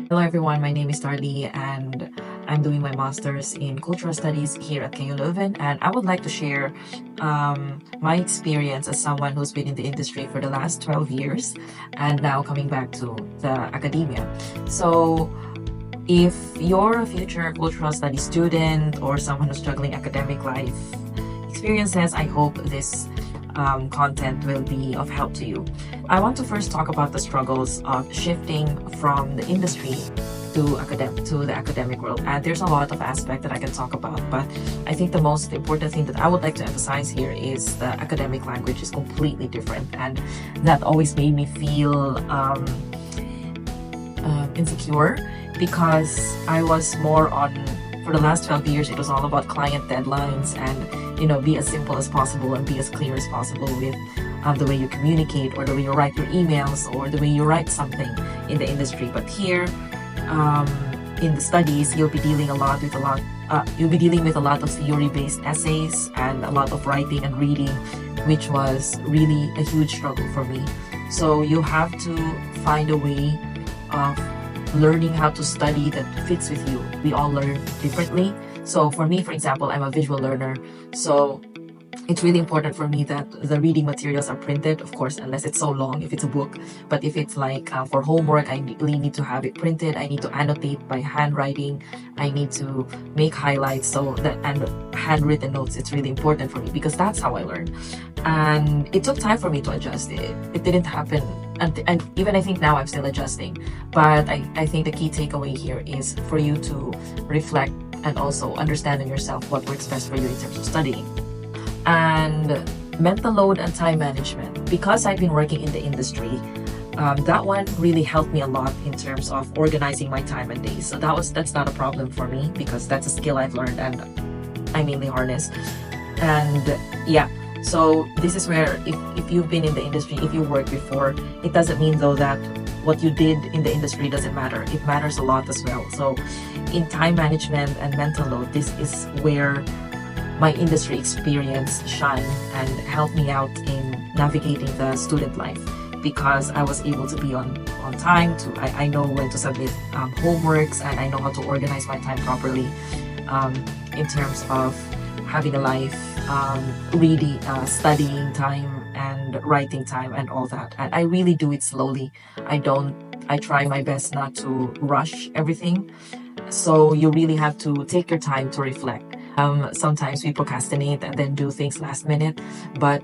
Hello everyone, my name is Darlee and I'm doing my master's in cultural studies here at KU Leuven, and I would like to share my experience as someone who's been in the industry for the last 12 years and now coming back to the academia. So if you're a future cultural studies student or someone who's struggling academic life experiences, I hope this content will be of help to you. I want to first talk about the struggles of shifting from the industry to the academic world, and there's a lot of aspects that I can talk about, but I think the most important thing that I would like to emphasize here is the academic language is completely different, and that always made me feel insecure, because I was more on, for the last 12 years it was all about client deadlines and be as simple as possible and be as clear as possible with the way you communicate or the way you write your emails or the way you write something in the industry. But here in the studies, you'll be dealing with a lot of theory-based essays and a lot of writing and reading, which was really a huge struggle for me. So you have to find a way of learning how to study that fits with you. We all learn differently. So for me, for example, I'm a visual learner, so it's really important for me that the reading materials are printed, of course, unless it's so long, if it's a book. But if it's like for homework, I really need to have it printed. I need to annotate by handwriting. I need to make highlights, and handwritten notes. It's really important for me because that's how I learn. And it took time for me to adjust. It didn't happen. And even I think now I'm still adjusting. But I think the key takeaway here is for you to reflect and also understand in yourself what works best for you in terms of studying. And mental load and time management. Because I've been working in the industry, that one really helped me a lot in terms of organizing my time and days. So that's not a problem for me because that's a skill I've learned and I mainly harness. And yeah, so this is where if you've been in the industry, if you worked before, it doesn't mean though that what you did in the industry doesn't matter. It matters a lot as well. So in time management and mental load, this is where my industry experience shine and help me out in navigating the student life, because I was able to be on time. I know when to submit homeworks, and I know how to organize my time properly in terms of having a life, reading, studying time and writing time and all that. And I really do it slowly. I try my best not to rush everything. So you really have to take your time to reflect. Sometimes we procrastinate and then do things last minute, but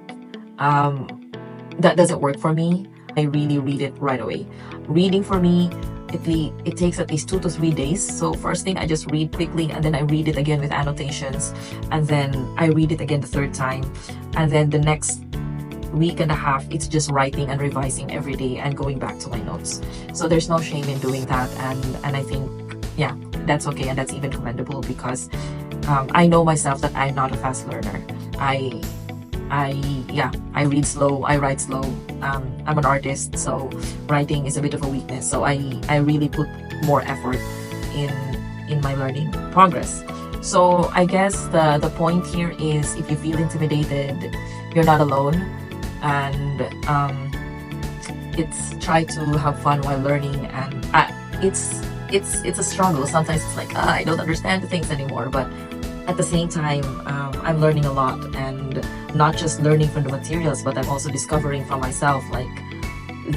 that doesn't work for me. I really read it right away. Reading for me, it takes at least 2 to 3 days. So first thing, I just read quickly, and then I read it again with annotations, and then I read it again the third time, and then the next week and a half it's just writing and revising every day and going back to my notes. So there's no shame in doing that, and I think, yeah, that's okay, and that's even commendable, because I know myself that I'm not a fast learner. I read slow, I write slow. I'm an artist, so writing is a bit of a weakness. So I really put more effort in my learning progress. So I guess the point here is, if you feel intimidated, you're not alone, and it's try to have fun while learning, and it's a struggle. Sometimes it's like, I don't understand the things anymore, but at the same time, I'm learning a lot, and not just learning from the materials, but I'm also discovering from myself, like,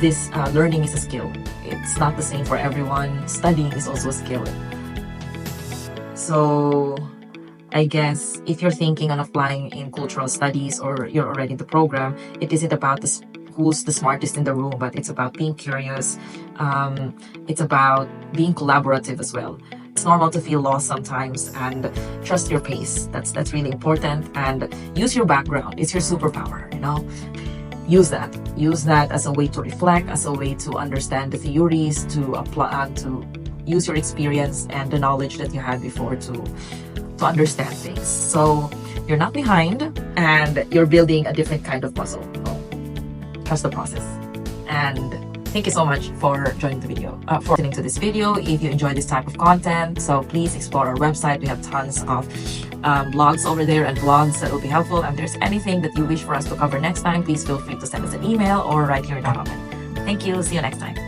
this learning is a skill. It's not the same for everyone. Studying is also a skill. So I guess if you're thinking on applying in cultural studies, or you're already in the program, it isn't about who's the smartest in the room, but it's about being curious. It's about being collaborative as well. It's normal to feel lost sometimes, and trust your pace. That's really important. And use your background. It's your superpower, Use that as a way to reflect, as a way to understand the theories, to apply, to use your experience and the knowledge that you had before to understand things. So you're not behind, and you're building a different kind of puzzle. Trust the process. And thank you so much for joining the video, for listening to this video. If you enjoy this type of content, so please explore our website. We have tons of blogs over there and vlogs that will be helpful. And if there's anything that you wish for us to cover next time, please feel free to send us an email or write here in our comment. Thank you. See you next time.